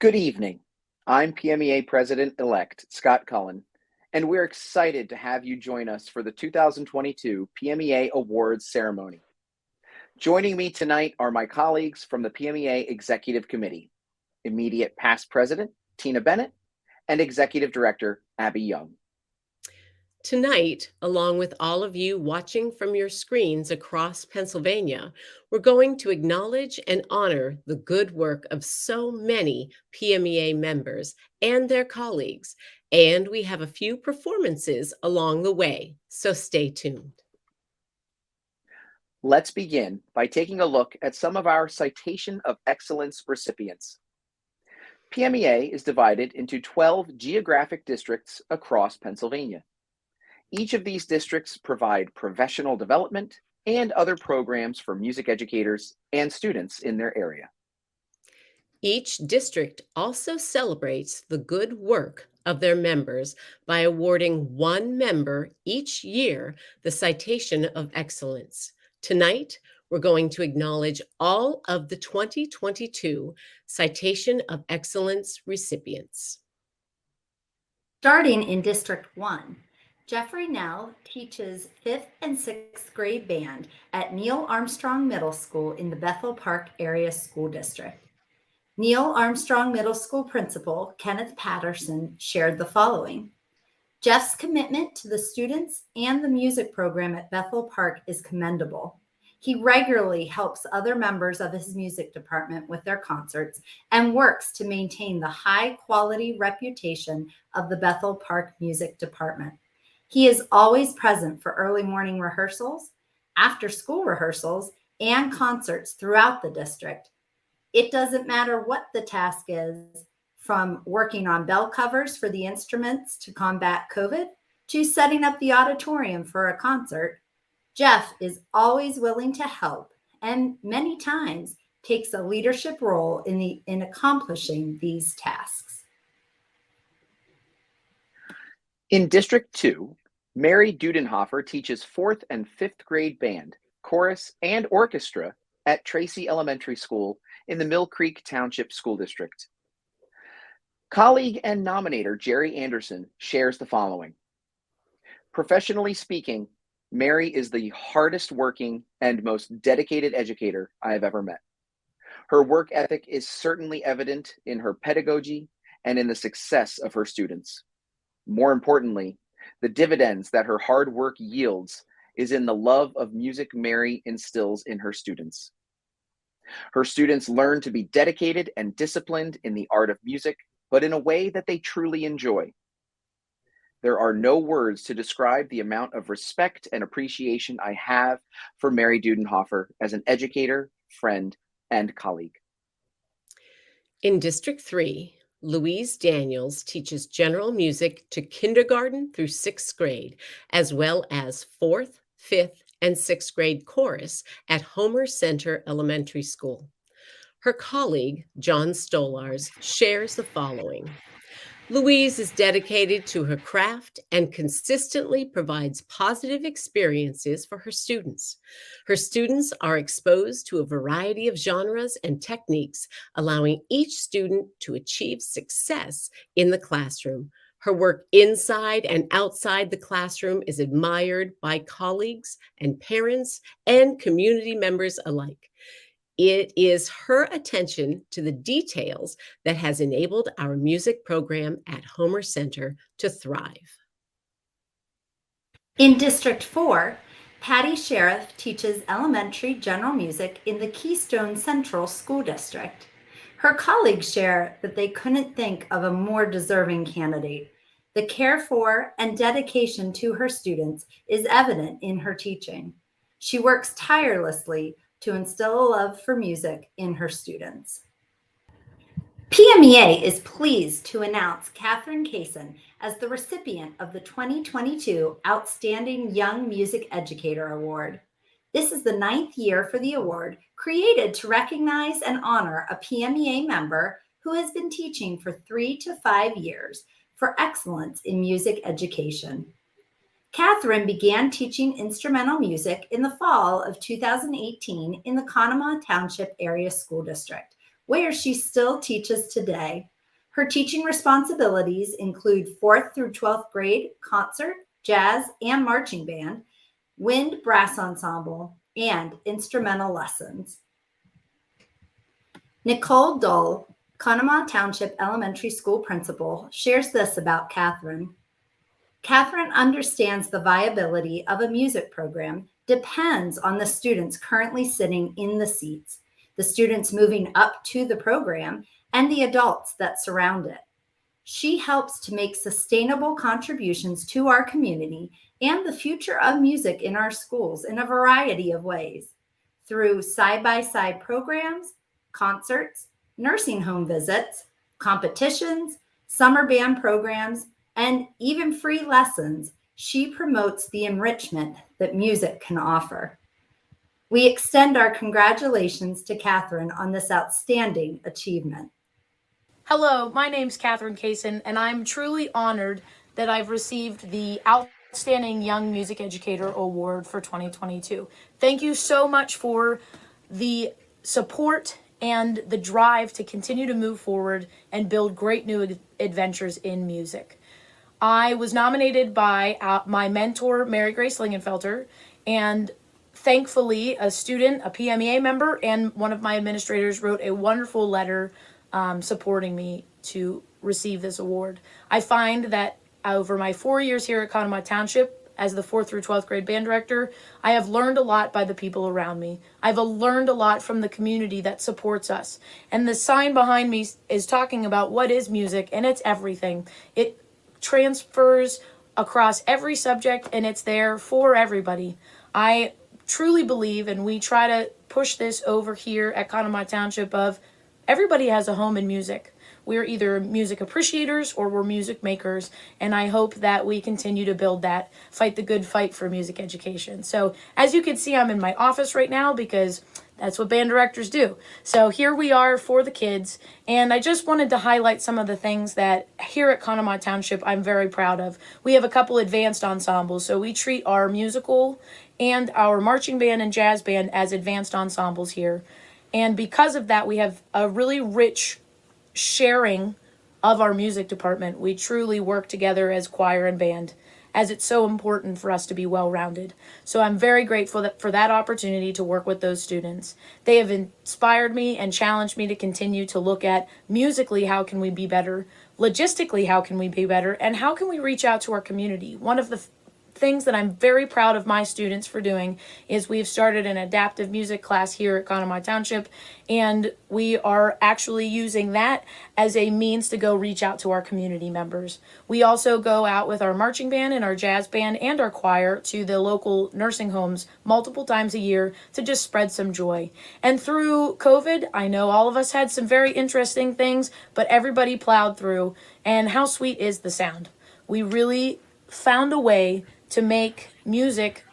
Good evening. I'm PMEA President-elect Scott Cullen, and we're excited to have you join us for the 2022 PMEA Awards ceremony. Joining me tonight are my colleagues from the PMEA Executive Committee, immediate past President Tina Bennett and Executive Director Abby Young. Tonight, along with all of you watching from your screens across Pennsylvania, we're going to acknowledge and honor the good work of so many PMEA members and their colleagues, and we have a few performances along the way, so stay tuned. Let's begin by taking a look at some of our Citation of Excellence recipients. PMEA is divided into 12 geographic districts across Pennsylvania. Each of these districts provide professional development and other programs for music educators and students in their area. Each district also celebrates the good work of their members by awarding one member each year the Citation of Excellence. Tonight, we're going to acknowledge all of the 2022 Citation of Excellence recipients. Starting in District 1, Jeffrey Nell teaches 5th and 6th grade band at Neil Armstrong Middle School in the Bethel Park Area School District. Neil Armstrong Middle School Principal Kenneth Patterson shared the following. Jeff's commitment to the students and the music program at Bethel Park is commendable. He regularly helps other members of his music department with their concerts and works to maintain the high-quality reputation of the Bethel Park Music Department. He is always present for early morning rehearsals, after-school rehearsals, and concerts throughout the district. It doesn't matter what the task is, from working on bell covers for the instruments to combat COVID, to setting up the auditorium for a concert. Jeff is always willing to help and many times takes a leadership role in accomplishing these tasks. In District 2, Mary Dudenhofer teaches 4th and 5th grade band, chorus, and orchestra at Tracy Elementary School in the Mill Creek Township School District. Colleague and nominator Jerry Anderson shares the following. Professionally speaking, Mary is the hardest working and most dedicated educator I have ever met. Her work ethic is certainly evident in her pedagogy and in the success of her students. More importantly, the dividends that her hard work yields is in the love of music Mary instills in her students. Her students learn to be dedicated and disciplined in the art of music, but in a way that they truly enjoy. There are no words to describe the amount of respect and appreciation I have for Mary Dudenhofer as an educator, friend, and colleague. In District 3, Louise Daniels teaches general music to kindergarten through 6th grade, as well as 4th, 5th, and 6th grade chorus at Homer Center Elementary School. Her colleague, John Stolars, shares the following. Louise is dedicated to her craft and consistently provides positive experiences for her students. Her students are exposed to a variety of genres and techniques, allowing each student to achieve success in the classroom. Her work inside and outside the classroom is admired by colleagues and parents and community members alike. It is her attention to the details that has enabled our music program at Homer Center to thrive. In District 4, Patty Sheriff teaches elementary general music in the Keystone Central School District. Her colleagues share that they couldn't think of a more deserving candidate. The care for and dedication to her students is evident in her teaching. She works tirelessly to instill a love for music in her students. PMEA is pleased to announce Catherine Kaysen as the recipient of the 2022 Outstanding Young Music Educator Award. This is the 9th year for the award, created to recognize and honor a PMEA member who has been teaching for 3 to 5 years for excellence in music education. Catherine began teaching instrumental music in the fall of 2018 in the Conemaugh Township Area School District, where she still teaches today. Her teaching responsibilities include 4th through 12th grade concert, jazz, and marching band, wind brass ensemble, and instrumental lessons. Nicole Dull, Conemaugh Township Elementary School principal, shares this about Catherine. Catherine understands the viability of a music program depends on the students currently sitting in the seats, the students moving up to the program, and the adults that surround it. She helps to make sustainable contributions to our community and the future of music in our schools in a variety of ways through side-by-side programs, concerts, nursing home visits, competitions, summer band programs, and even free lessons. She promotes the enrichment that music can offer. We extend our congratulations to Catherine on this outstanding achievement. Hello, my name's Catherine Kaysen, and I'm truly honored that I've received the Outstanding Young Music Educator Award for 2022. Thank you so much for the support and the drive to continue to move forward and build great new adventures in music. I was nominated by my mentor, Mary Grace Lingenfelter, and thankfully a student, a PMEA member, and one of my administrators wrote a wonderful letter supporting me to receive this award. I find that over my 4 years here at Conemaugh Township as the 4th through 12th grade band director, I have learned a lot by the people around me. I've learned a lot from the community that supports us. And the sign behind me is talking about what is music, and it's everything. It transfers across every subject, and it's there for everybody. I truly believe, and we try to push this over here at Conemaugh Township, of everybody has a home in music. We're either music appreciators or we're music makers, and I hope that we continue to build that, fight the good fight for music education. So as you can see, I'm in my office right now because that's what band directors do. So here we are for the kids, and I just wanted to highlight some of the things that here at Conemaugh Township I'm very proud of. We have a couple advanced ensembles, so we treat our musical and our marching band and jazz band as advanced ensembles here. And because of that, we have a really rich sharing of our music department. We truly work together as choir and band, as it's so important for us to be well-rounded. So I'm very grateful for that opportunity to work with those students. They have inspired me and challenged me to continue to look at musically, how can we be better? Logistically, how can we be better? And how can we reach out to our community? One of the things that I'm very proud of my students for doing is we've started an adaptive music class here at Conemaugh Township, and we are actually using that as a means to go reach out to our community members. We also go out with our marching band and our jazz band and our choir to the local nursing homes multiple times a year to just spread some joy. And through COVID, I know all of us had some very interesting things, but everybody plowed through, and how sweet is the sound. We really found a way to make music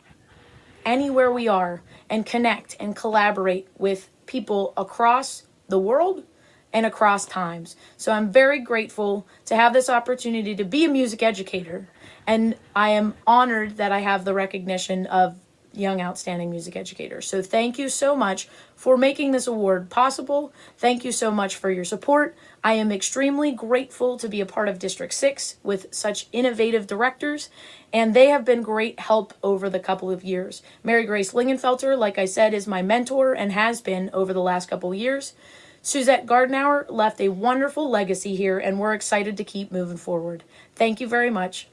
anywhere we are and connect and collaborate with people across the world and across times. So I'm very grateful to have this opportunity to be a music educator, and I am honored that I have the recognition of Young Outstanding Music Educator. So thank you so much for making this award possible. Thank you so much for your support. I am extremely grateful to be a part of District 6 with such innovative directors, and they have been great help over the couple of years. Mary Grace Lingenfelter, like I said, is my mentor and has been over the last couple of years. Suzette Gardenauer left a wonderful legacy here, and we're excited to keep moving forward. Thank you very much.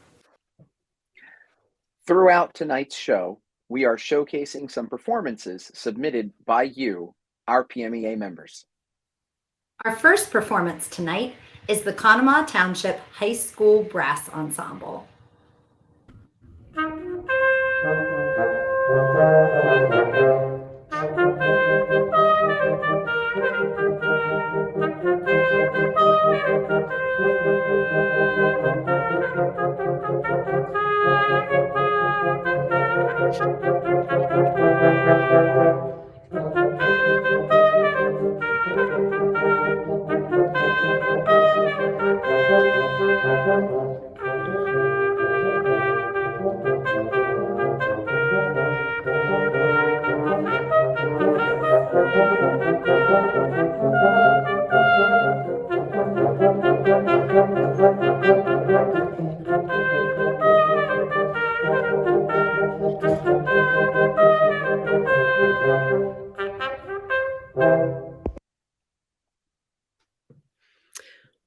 Throughout tonight's show, we are showcasing some performances submitted by you, our PMEA members. Our first performance tonight is the Conemaugh Township High School Brass Ensemble.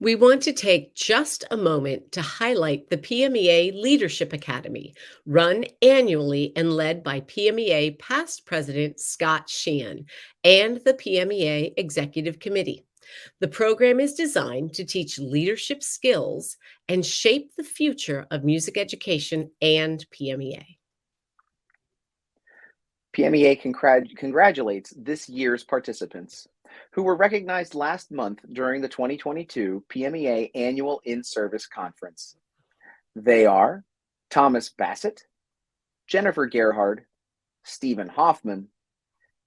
We want to take just a moment to highlight the PMEA Leadership Academy, run annually and led by PMEA past president Scott Sheehan and the PMEA Executive Committee. The program is designed to teach leadership skills and shape the future of music education and PMEA. PMEA congratulates this year's participants, who were recognized last month during the 2022 PMEA Annual In-Service Conference. They are Thomas Bassett, Jennifer Gerhard, Stephen Hoffman,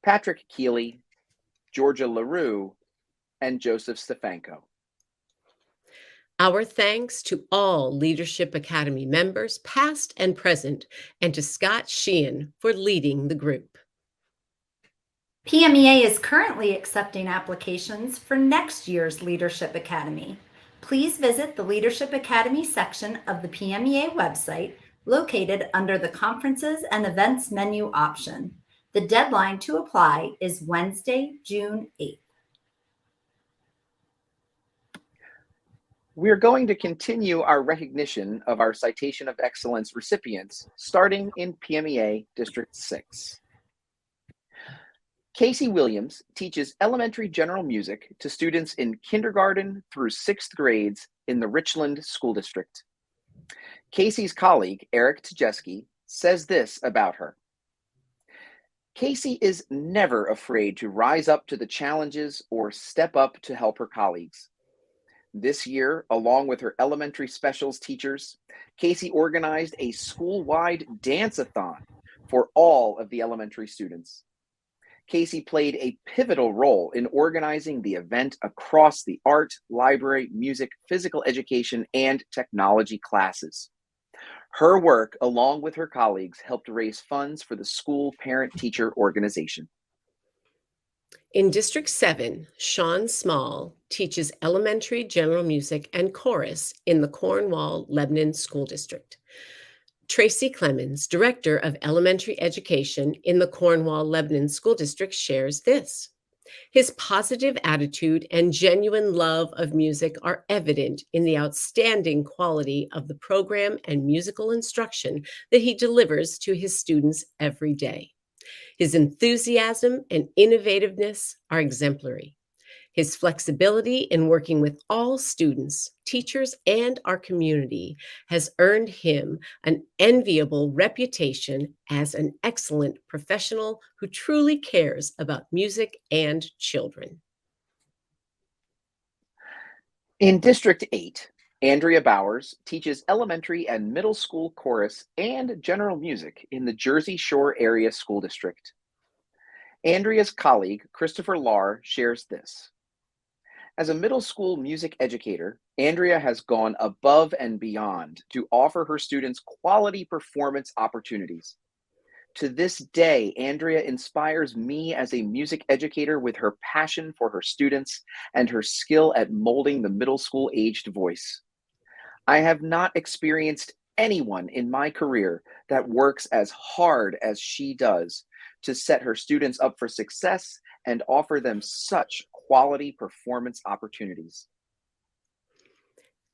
Patrick Keeley, Georgia LaRue, and Joseph Stefanko. Our thanks to all Leadership Academy members, past and present, and to Scott Sheehan for leading the group. PMEA is currently accepting applications for next year's Leadership Academy. Please visit the Leadership Academy section of the PMEA website located under the Conferences and Events menu option. The deadline to apply is Wednesday, June 8th. We're going to continue our recognition of our Citation of Excellence recipients starting in PMEA District 6. Casey Williams teaches elementary general music to students in kindergarten through 6th grades in the Richland School District. Casey's colleague, Eric Tjeski, says this about her. Casey is never afraid to rise up to the challenges or step up to help her colleagues. This year, along with her elementary specials teachers, Casey organized a school-wide dance-a-thon for all of the elementary students. Casey played a pivotal role in organizing the event across the art, library, music, physical education, and technology classes. Her work, along with her colleagues, helped raise funds for the school parent-teacher organization. In District 7, Sean Small teaches elementary general music and chorus in the Cornwall-Lebanon School District. Tracy Clemens, Director of Elementary Education in the Cornwall-Lebanon School District, shares this. His positive attitude and genuine love of music are evident in the outstanding quality of the program and musical instruction that he delivers to his students every day. His enthusiasm and innovativeness are exemplary. His flexibility in working with all students, teachers, and our community has earned him an enviable reputation as an excellent professional who truly cares about music and children. In District 8, Andrea Bowers teaches elementary and middle school chorus and general music in the Jersey Shore Area School District. Andrea's colleague, Christopher Lahr, shares this. As a middle school music educator, Andrea has gone above and beyond to offer her students quality performance opportunities. To this day, Andrea inspires me as a music educator with her passion for her students and her skill at molding the middle school aged voice. I have not experienced anyone in my career that works as hard as she does to set her students up for success and offer them such quality performance opportunities.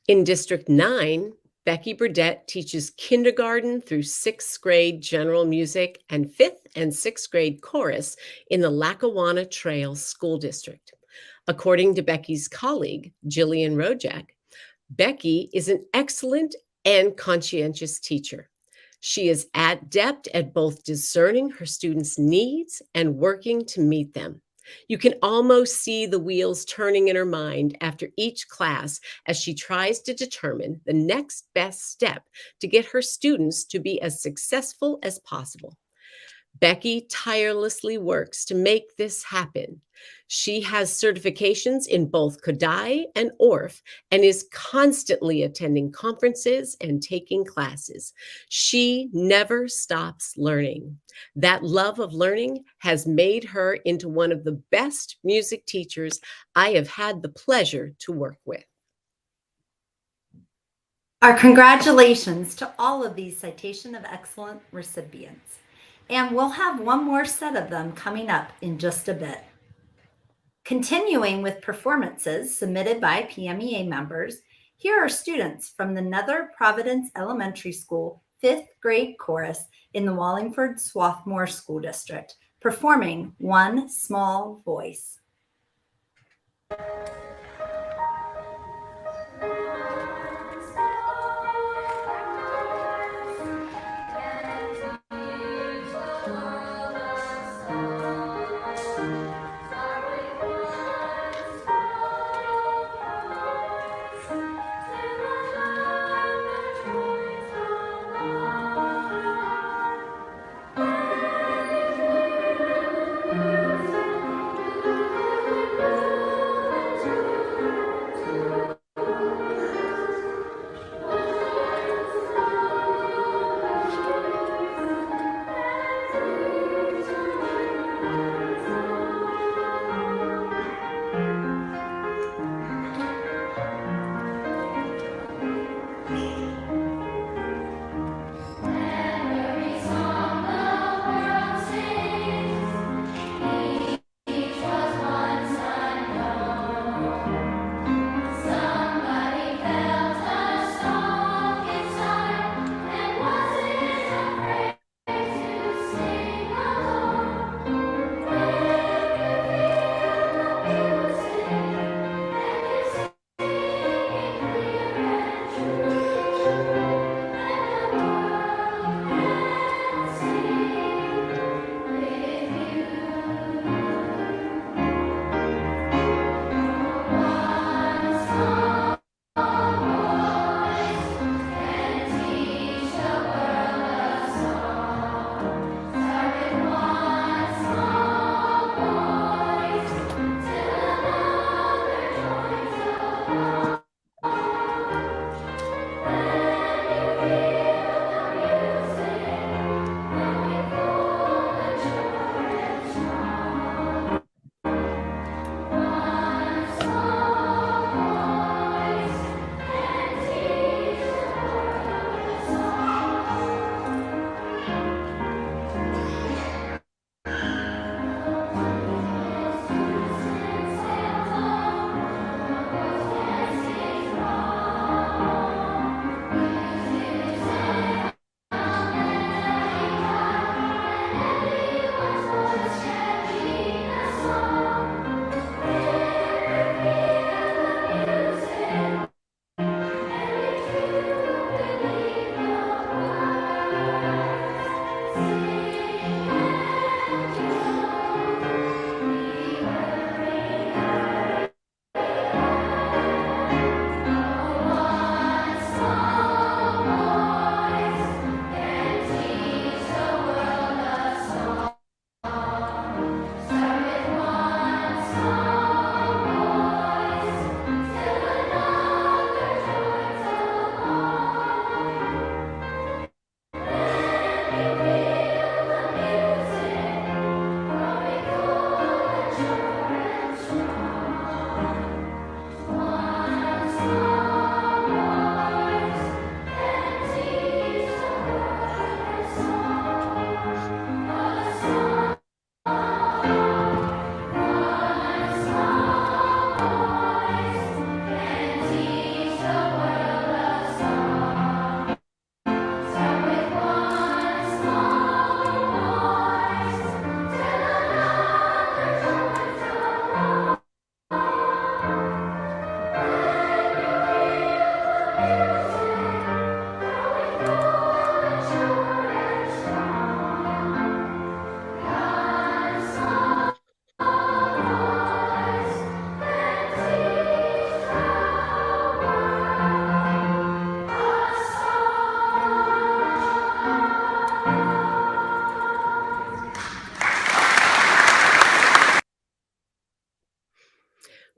In District 9, Becky Burdett teaches kindergarten through 6th grade general music and 5th and 6th grade chorus in the Lackawanna Trail School District. According to Becky's colleague, Jillian Rojak, Becky is an excellent and conscientious teacher. She is adept at both discerning her students' needs and working to meet them. You can almost see the wheels turning in her mind after each class as she tries to determine the next best step to get her students to be as successful as possible. Becky tirelessly works to make this happen. She has certifications in both Kodai and ORF and is constantly attending conferences and taking classes. She never stops learning. That love of learning has made her into one of the best music teachers I have had the pleasure to work with. Our congratulations to all of these Citation of Excellence recipients. And we'll have one more set of them coming up in just a bit. Continuing with performances submitted by PMEA members, here are students from the Nether Providence Elementary School 5th grade chorus in the Wallingford Swarthmore School District, performing One Small Voice.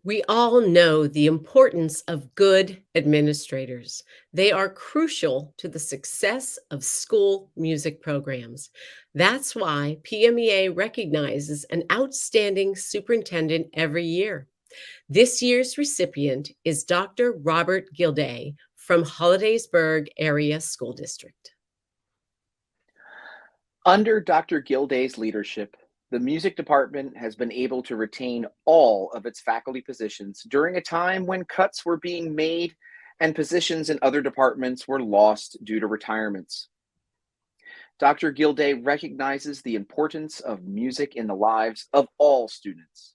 We all know the importance of good administrators. They are crucial to the success of school music programs. That's why PMEA recognizes an outstanding superintendent every year. This year's recipient is Dr. Robert Gilday from Hollidaysburg Area School District. Under Dr. Gilday's leadership, The music department has been able to retain all of its faculty positions during a time when cuts were being made and positions in other departments were lost due to retirements. Dr. Gilday recognizes the importance of music in the lives of all students.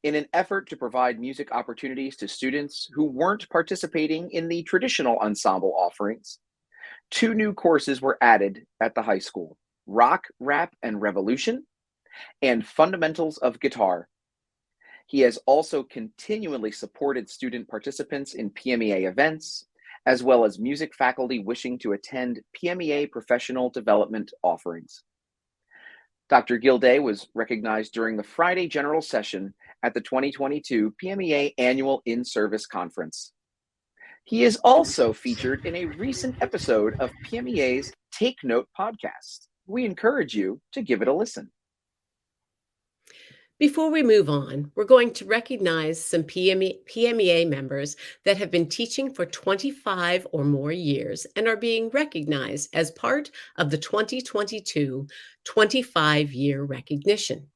In an effort to provide music opportunities to students who weren't participating in the traditional ensemble offerings, 2 new courses were added at the high school: Rock, Rap, and Revolution, and Fundamentals of Guitar. He has also continually supported student participants in PMEA events, as well as music faculty wishing to attend PMEA professional development offerings. Dr. Gilday was recognized during the Friday general session at the 2022 PMEA Annual In-Service Conference. He is also featured in a recent episode of PMEA's Take Note podcast. We encourage you to give it a listen. Before we move on, we're going to recognize some PMEA members that have been teaching for 25 or more years and are being recognized as part of the 2022 25-year recognition.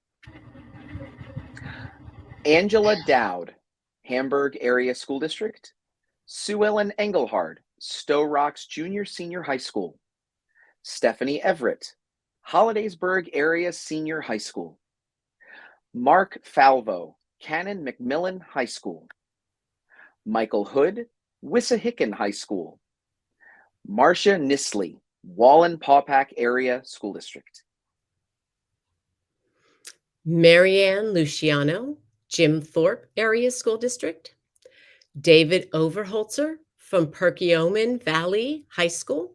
Angela Dowd, Hamburg Area School District. Sue Ellen Engelhard, Stowe Rocks Junior Senior High School. Stephanie Everett, Hollidaysburg Area Senior High School. Mark Falvo, Canon McMillan High School. Michael Hood, Wissahickon High School. Marcia Nisley, Wallen-Paupack Area School District. Marianne Luciano, Jim Thorpe Area School District. David Overholzer from Perkiomen Valley High School.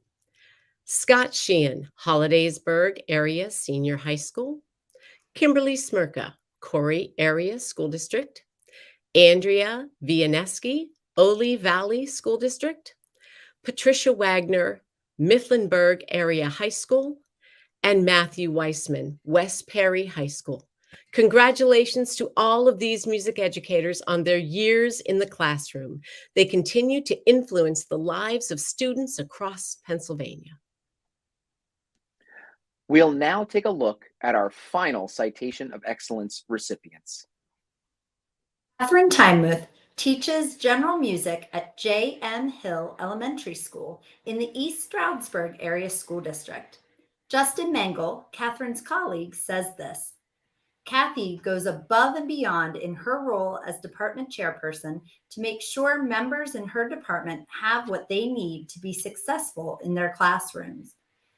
Scott Sheehan, Hollidaysburg Area Senior High School. Kimberly Smirka, Corey Area School District. Andrea Vianeski, Ole Valley School District. Patricia Wagner, Mifflinburg Area High School. And Matthew Weissman, West Perry High School. Congratulations to all of these music educators on their years in the classroom. They continue to influence the lives of students across Pennsylvania. We'll now take a look at our final Citation of Excellence recipients. Catherine Tymuth teaches general music at J.M. Hill Elementary School in the East Stroudsburg Area School District. Justin Mangle, Catherine's colleague, says this: Kathy goes above and beyond in her role as department chairperson to make sure members in her department have what they need to be successful in their classrooms.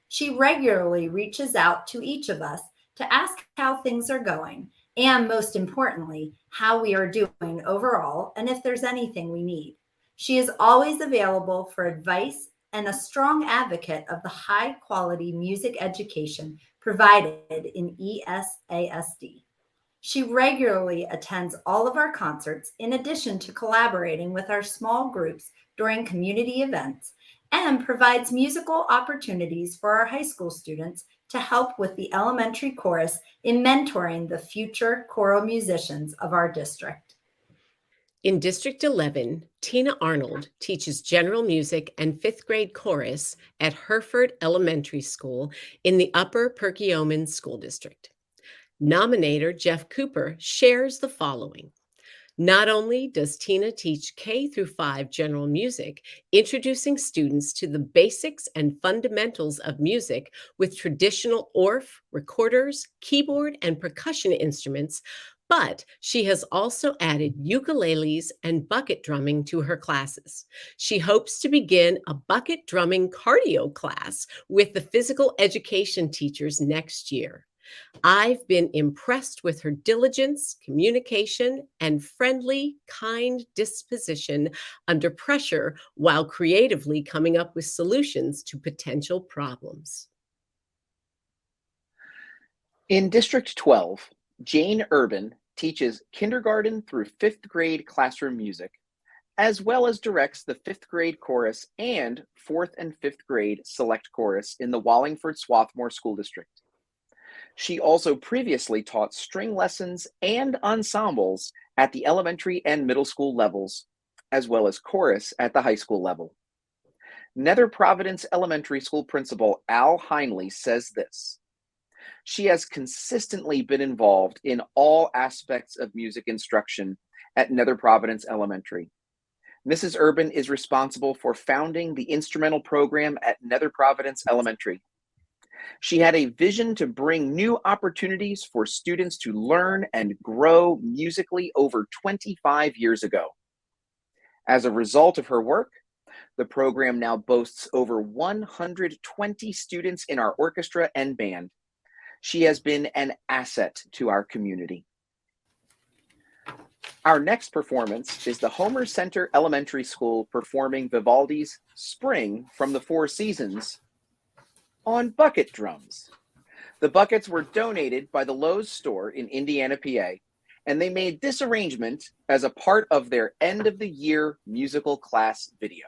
She regularly reaches out to each of us to ask how things are going, and most importantly, how we are doing overall and if there's anything we need. She is always available for advice and a strong advocate of the high-quality music education provided in ESASD. She regularly attends all of our concerts in addition to collaborating with our small groups during community events, and provides musical opportunities for our high school students to help with the elementary chorus in mentoring the future choral musicians of our district. In District 11, Tina Arnold teaches general music and 5th grade chorus at Hereford Elementary School in the Upper Perkiomen School District. Nominator Jeff Cooper shares the following. Not only does Tina teach K through 5 general music, introducing students to the basics and fundamentals of music with traditional orff, recorders, keyboard, and percussion instruments, but she has also added ukuleles and bucket drumming to her classes. She hopes to begin a bucket drumming cardio class with the physical education teachers next year. I've been impressed with her diligence, communication, and friendly, kind disposition under pressure while creatively coming up with solutions to potential problems. In District 12, Jane Urban teaches kindergarten through 5th grade classroom music, as well as directs the 5th grade chorus and 4th and 5th grade select chorus in the Wallingford-Swarthmore School District. She also previously taught string lessons and ensembles at the elementary and middle school levels, as well as chorus at the high school level. Nether Providence Elementary School Principal Al Heinley says this: She has consistently been involved in all aspects of music instruction at Nether Providence Elementary. Mrs. Urban is responsible for founding the instrumental program at Nether Providence Elementary. She had a vision to bring new opportunities for students to learn and grow musically over 25 years ago. As a result of her work, the program now boasts over 120 students in our orchestra and band. She has been an asset to our community. Our next performance is the Homer Center Elementary School performing Vivaldi's Spring from the Four Seasons on bucket drums. The buckets were donated by the Lowe's store in Indiana, PA, and they made this arrangement as a part of their end of the year musical class video.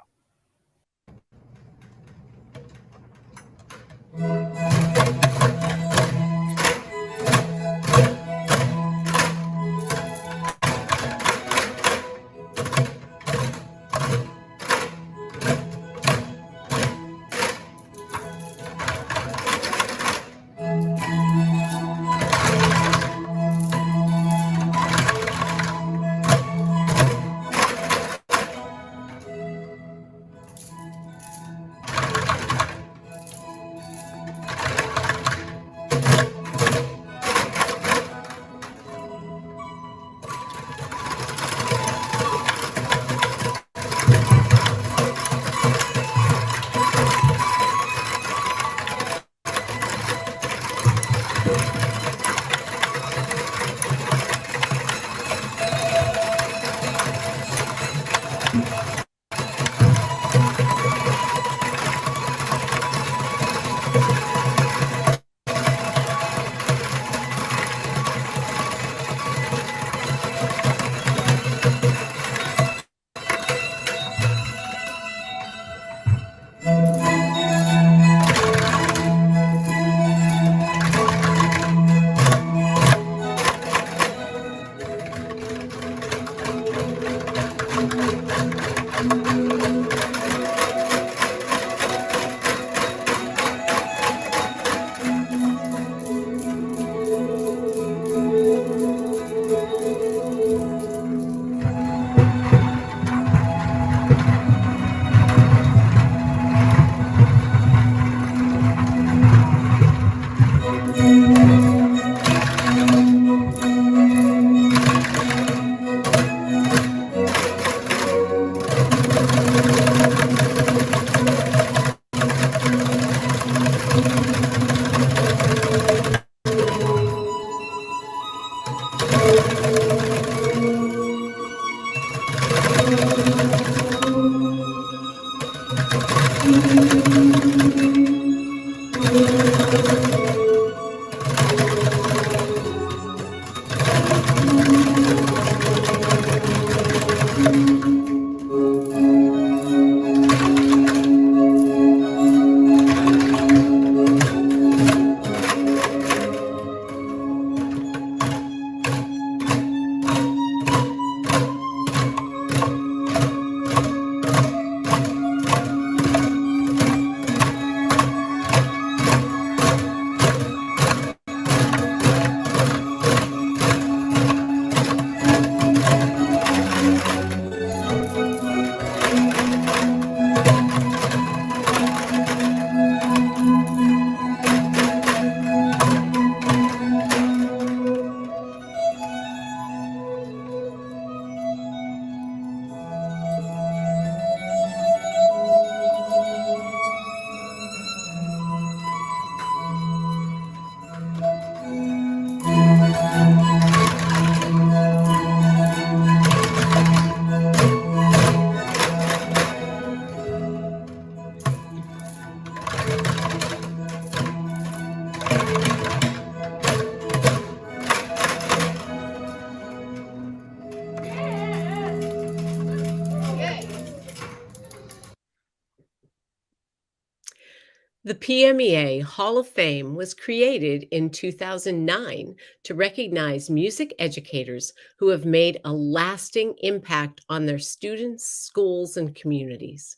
The PMEA Hall of Fame was created in 2009 to recognize music educators who have made a lasting impact on their students, schools, and communities.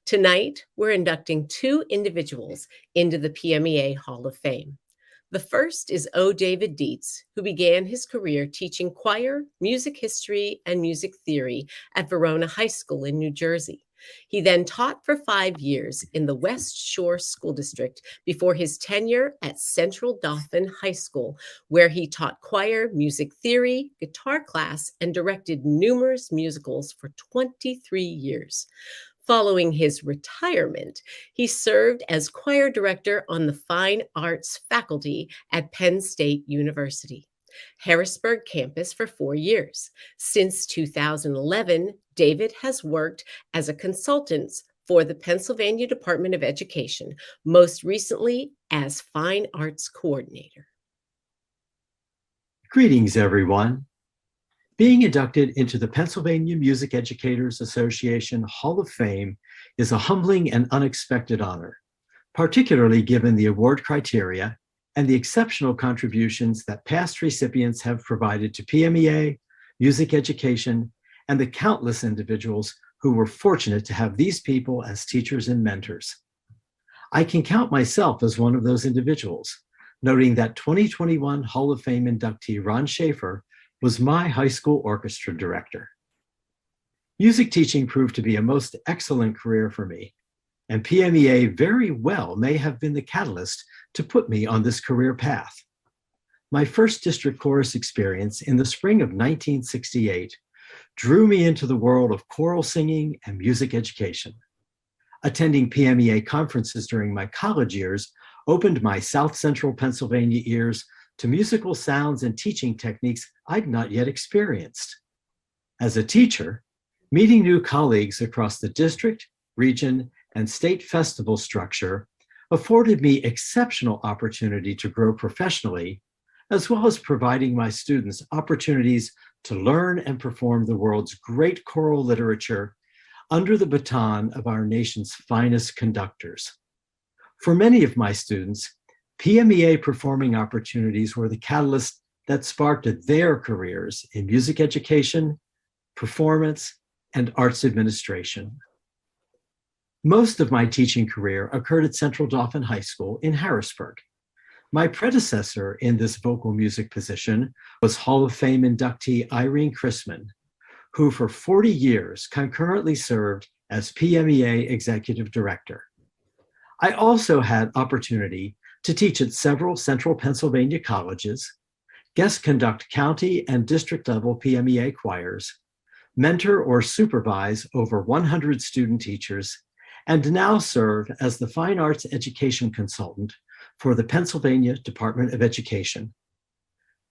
Tonight, we're inducting 2 individuals into the PMEA Hall of Fame. The first is O. David Dietz, who began his career teaching choir, music history, and music theory at Verona High School in New Jersey. He then taught for 5 years in the West Shore School District before his tenure at Central Dauphin High School, where he taught choir, music theory, guitar class, and directed numerous musicals for 23 years. Following his retirement, he served as choir director on the Fine Arts faculty at Penn State University, Harrisburg campus for 4 years. Since 2011, David has worked as a consultant for the Pennsylvania Department of Education, most recently as Fine Arts Coordinator. Greetings, everyone. Being inducted into the Pennsylvania Music Educators Association Hall of Fame is a humbling and unexpected honor, particularly given the award criteria and the exceptional contributions that past recipients have provided to PMEA, music education, and the countless individuals who were fortunate to have these people as teachers and mentors. I can count myself as one of those individuals, noting that 2021 Hall of Fame inductee Ron Schaefer was my high school orchestra director. Music teaching proved to be a most excellent career for me, and PMEA very well may have been the catalyst to put me on this career path. My first district chorus experience in the spring of 1968 drew me into the world of choral singing and music education. Attending PMEA conferences during my college years opened my South Central Pennsylvania ears to musical sounds and teaching techniques I'd not yet experienced. As a teacher, meeting new colleagues across the district, region, and state festival structure afforded me exceptional opportunity to grow professionally, as well as providing my students opportunities to learn and perform the world's great choral literature under the baton of our nation's finest conductors. For many of my students, PMEA performing opportunities were the catalyst that sparked their careers in music education, performance, and arts administration. Most of my teaching career occurred at Central Dauphin High School in Harrisburg. My predecessor in this vocal music position was Hall of Fame inductee Irene Chrisman, who for 40 years concurrently served as PMEA Executive Director. I also had opportunity to teach at several Central Pennsylvania colleges, guest conduct county and district level PMEA choirs, mentor or supervise over 100 student teachers, and now serve as the Fine Arts Education Consultant for the Pennsylvania Department of Education.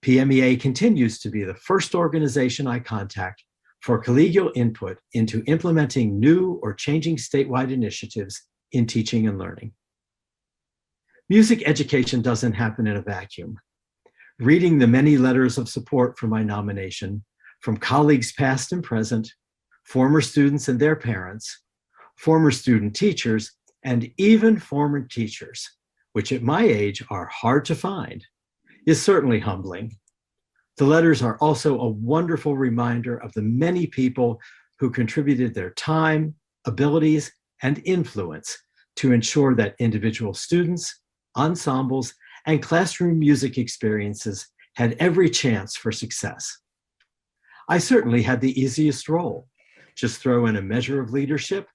PMEA continues to be the first organization I contact for collegial input into implementing new or changing statewide initiatives in teaching and learning. Music education doesn't happen in a vacuum. Reading the many letters of support for my nomination from colleagues past and present, former students and their parents, former student teachers, and even former teachers, which at my age are hard to find, is certainly humbling. The letters are also a wonderful reminder of the many people who contributed their time, abilities, and influence to ensure that individual students, ensembles, and classroom music experiences had every chance for success. I certainly had the easiest role. Just throw in a measure of leadership,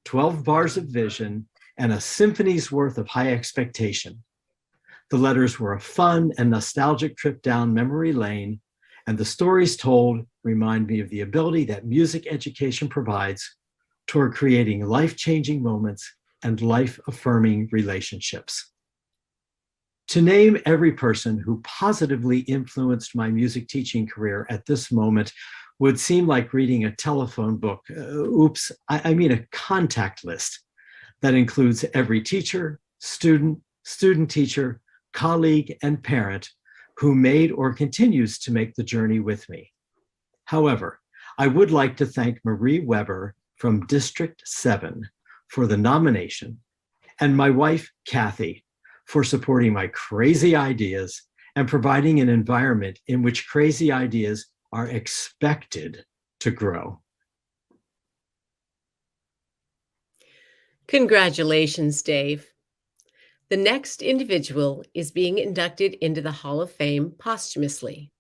12 bars of vision, and a symphony's worth of high expectation. The letters were a fun and nostalgic trip down memory lane, and the stories told remind me of the ability that music education provides toward creating life-changing moments and life-affirming relationships. To name every person who positively influenced my music teaching career at this moment would seem like reading a telephone book. I mean a contact list that includes every teacher, student teacher, colleague, and parent who made or continues to make the journey with me. However, I would like to thank Marie Weber from District 7 for the nomination, and my wife, Kathy, for supporting my crazy ideas and providing an environment in which crazy ideas are expected to grow. Congratulations, Dave. The next individual is being inducted into the Hall of Fame posthumously.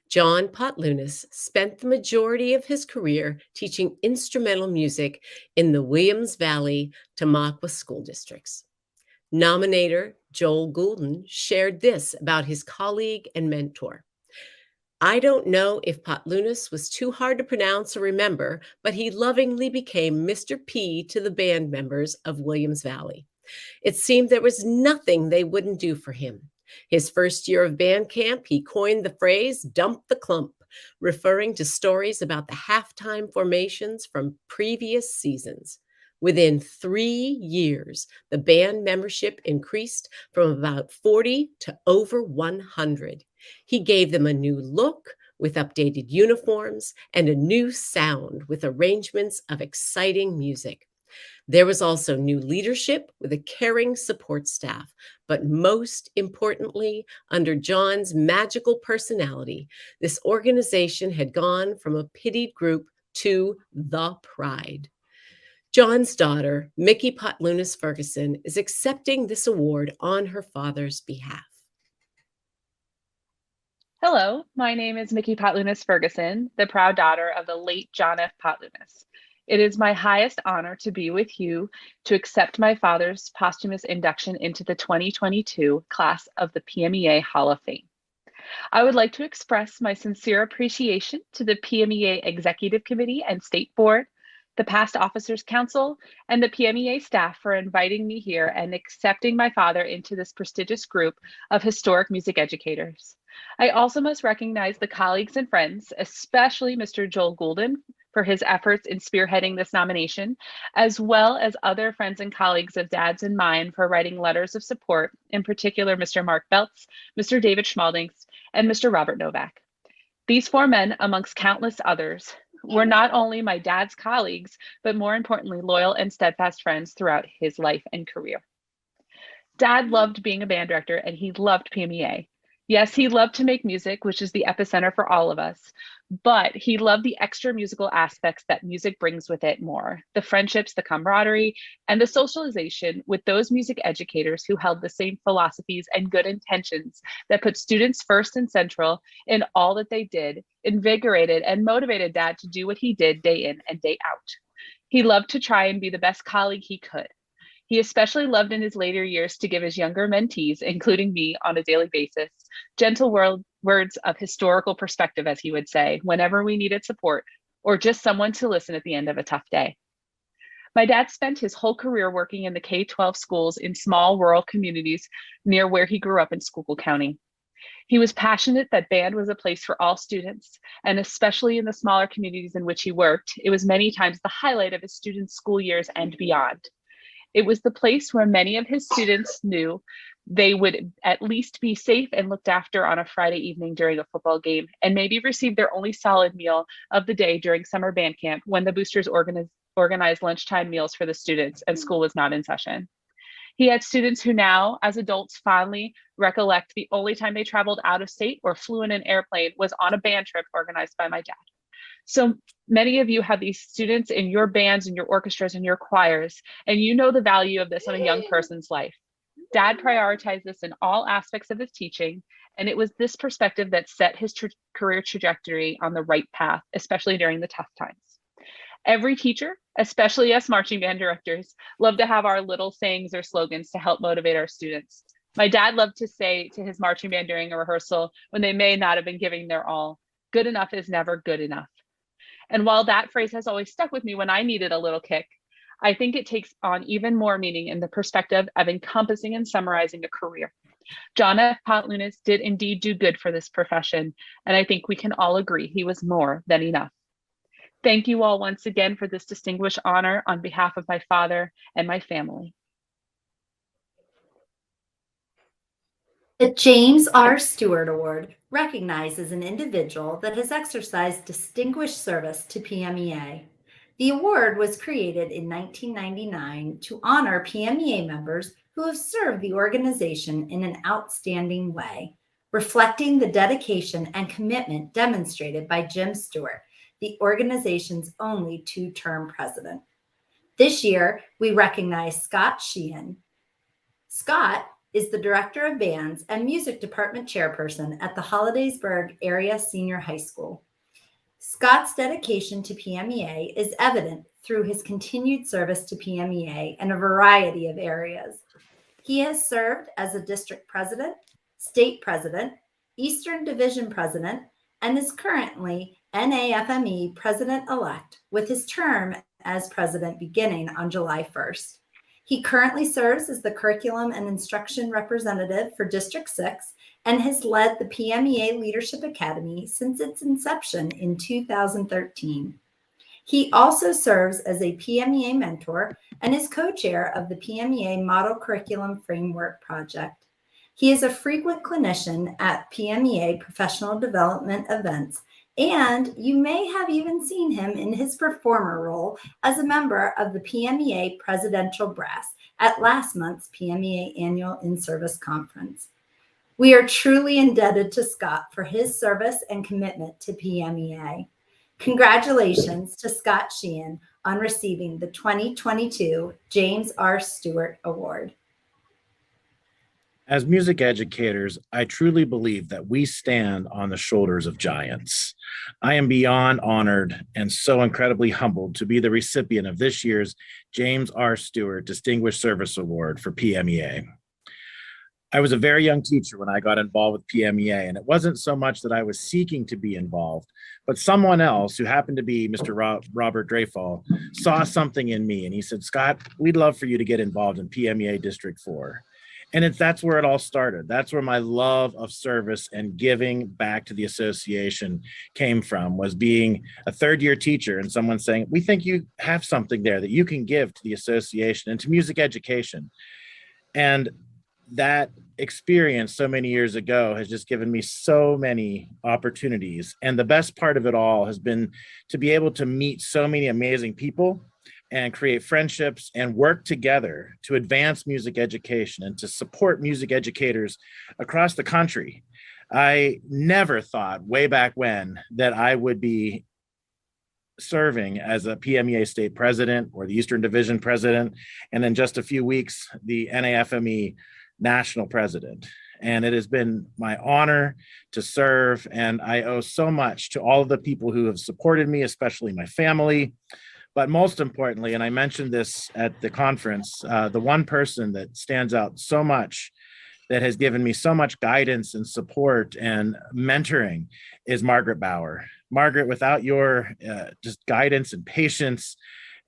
John Potlunas spent the majority of his career teaching instrumental music in the Williams Valley, Tamaqua school districts. Nominator Joel Goulden shared this about his colleague and mentor. I don't know if Potlunas was too hard to pronounce or remember, but he lovingly became Mr. P to the band members of Williams Valley. It seemed there was nothing they wouldn't do for him. His first year of band camp, he coined the phrase dump the clump, referring to stories about the halftime formations from previous seasons. Within 3 years, the band membership increased from about 40 to over 100. He gave them a new look with updated uniforms and a new sound with arrangements of exciting music. There was also new leadership with a caring support staff, but most importantly, under John's magical personality, this organization had gone from a pitied group to the pride. John's daughter, Mickey Potlunas Ferguson, is accepting this award on her father's behalf. Hello, my name is Mickey Potlunas Ferguson, the proud daughter of the late John F. Potlunas. It is my highest honor to be with you to accept my father's posthumous induction into the 2022 class of the PMEA Hall of Fame. I would like to express my sincere appreciation to the PMEA Executive Committee and State Board, the Past Officers Council, and the PMEA staff for inviting me here and accepting my father into this prestigious group of historic music educators. I also must recognize the colleagues and friends, especially Mr. Joel Goulden, for his efforts in spearheading this nomination, as well as other friends and colleagues of Dad's and mine for writing letters of support, in particular Mr. Mark Beltz, Mr. David Schmaldings, and Mr. Robert Novak. These 4 men, amongst countless others, were not only my dad's colleagues, but more importantly, loyal and steadfast friends throughout his life and career. Dad loved being a band director and he loved PMEA. Yes, he loved to make music, which is the epicenter for all of us, but he loved the extra musical aspects that music brings with it more, the friendships, the camaraderie, and the socialization with those music educators who held the same philosophies and good intentions that put students first and central in all that they did, invigorated and motivated Dad to do what he did day in and day out. He loved to try and be the best colleague he could. He especially loved in his later years to give his younger mentees, including me on a daily basis, gentle words of historical perspective, as he would say, whenever we needed support or just someone to listen at the end of a tough day. My dad spent his whole career working in the K-12 schools in small rural communities near where he grew up in Schuylkill County. He was passionate that band was a place for all students, and especially in the smaller communities in which he worked, it was many times the highlight of his students' school years and beyond. It was the place where many of his students knew they would at least be safe and looked after on a Friday evening during a football game, and maybe receive their only solid meal of the day during summer band camp when the boosters organized lunchtime meals for the students and school was not in session. He had students who now, as adults, fondly recollect the only time they traveled out of state or flew in an airplane was on a band trip organized by my dad. So many of you have these students in your bands and your orchestras and your choirs, and you know the value of this on a young person's life. Dad prioritized this in all aspects of his teaching, and it was this perspective that set his career trajectory on the right path, especially during the tough times. Every teacher, especially us marching band directors, love to have our little sayings or slogans to help motivate our students. My dad loved to say to his marching band during a rehearsal when they may not have been giving their all, "Good enough is never good enough." And while that phrase has always stuck with me when I needed a little kick, I think it takes on even more meaning in the perspective of encompassing and summarizing a career. John F. Potlunas did indeed do good for this profession, and I think we can all agree he was more than enough. Thank you all once again for this distinguished honor on behalf of my father and my family. The James R. Stewart Award recognizes an individual that has exercised distinguished service to PMEA. The award was created in 1999 to honor PMEA members who have served the organization in an outstanding way, reflecting the dedication and commitment demonstrated by Jim Stewart, the organization's only 2-term president. This year, we recognize Scott Sheehan, Scott is the Director of Bands and Music Department Chairperson at the Hollidaysburg Area Senior High School. Scott's dedication to PMEA is evident through his continued service to PMEA in a variety of areas. He has served as a district president, state president, Eastern Division president, and is currently NAFME president-elect, with his term as president beginning on July 1st. He currently serves as the curriculum and instruction representative for District 6 and has led the PMEA Leadership Academy since its inception in 2013. He also serves as a PMEA mentor and is co-chair of the PMEA Model Curriculum Framework Project. He is a frequent clinician at PMEA professional development events, and you may have even seen him in his performer role as a member of the PMEA Presidential Brass at last month's PMEA Annual In-Service Conference. We are truly indebted to Scott for his service and commitment to PMEA. Congratulations to Scott Sheehan on receiving the 2022 James R. Stewart Award. As music educators, I truly believe that we stand on the shoulders of giants. I am beyond honored and so incredibly humbled to be the recipient of this year's James R. Stewart Distinguished Service Award for PMEA. I was a very young teacher when I got involved with PMEA, and it wasn't so much that I was seeking to be involved, but someone else who happened to be Mr. Robert Dreyfall saw something in me, and he said, "Scott, we'd love for you to get involved in PMEA District 4. And that's where it all started. That's where my love of service and giving back to the association came from, was being a third-year teacher and someone saying, "We think you have something there that you can give to the association and to music education." And that experience so many years ago has just given me so many opportunities. And the best part of it all has been to be able to meet so many amazing people and create friendships and work together to advance music education and to support music educators across the country. I never thought way back when that I would be serving as a PMEA state president or the Eastern Division president, and in just a few weeks, the NAFME national president. And it has been my honor to serve, and I owe so much to all of the people who have supported me, especially my family. But most importantly, and I mentioned this at the conference, the one person that stands out so much, that has given me so much guidance and support and mentoring, is Margaret Bauer. Margaret, without your just guidance and patience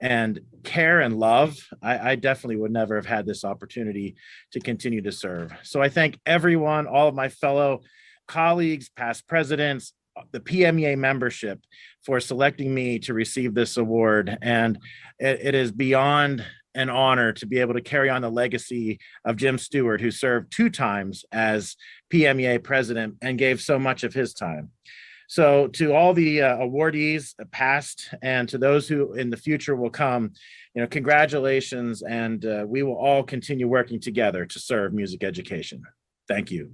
and care and love, I definitely would never have had this opportunity to continue to serve. So I thank everyone, all of my fellow colleagues, past presidents, the PMEA membership, for selecting me to receive this award. And it is beyond an honor to be able to carry on the legacy of Jim Stewart, who served 2 times as PMEA president and gave so much of his time. So to all the awardees past and to those who in the future will come, congratulations, and we will all continue working together to serve music education. Thank you.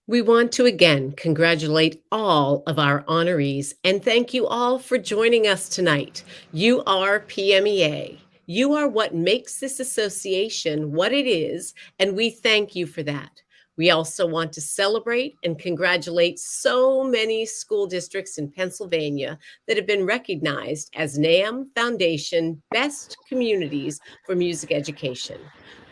We want to again congratulate all of our honorees and thank you all for joining us tonight. You are PMEA. You are what makes this association what it is, and we thank you for that. We also want to celebrate and congratulate so many school districts in Pennsylvania that have been recognized as NAM Foundation Best Communities for Music Education.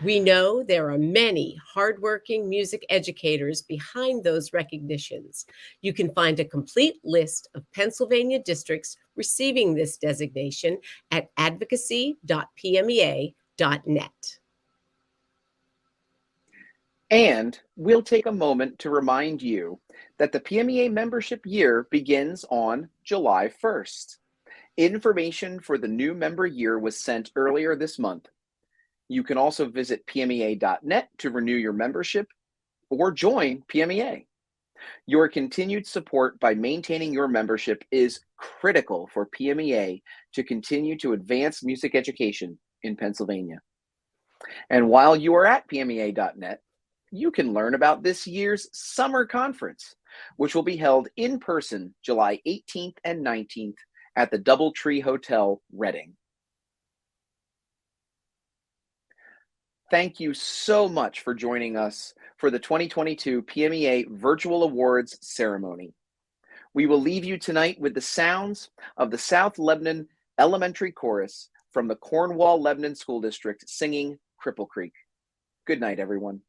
We know there are many hardworking music educators behind those recognitions. You can find a complete list of Pennsylvania districts receiving this designation at advocacy.pmea.net. And we'll take a moment to remind you that the PMEA membership year begins on July 1st. Information for the new member year was sent earlier this month. You can also visit PMEA.net to renew your membership or join PMEA. Your continued support by maintaining your membership is critical for PMEA to continue to advance music education in Pennsylvania. And while you are at PMEA.net, you can learn about this year's summer conference, which will be held in person July 18th and 19th at the Doubletree Hotel, Reading. Thank you so much for joining us for the 2022 PMEA Virtual Awards ceremony. We will leave you tonight with the sounds of the South Lebanon Elementary Chorus from the Cornwall Lebanon School District singing Cripple Creek. Good night, everyone.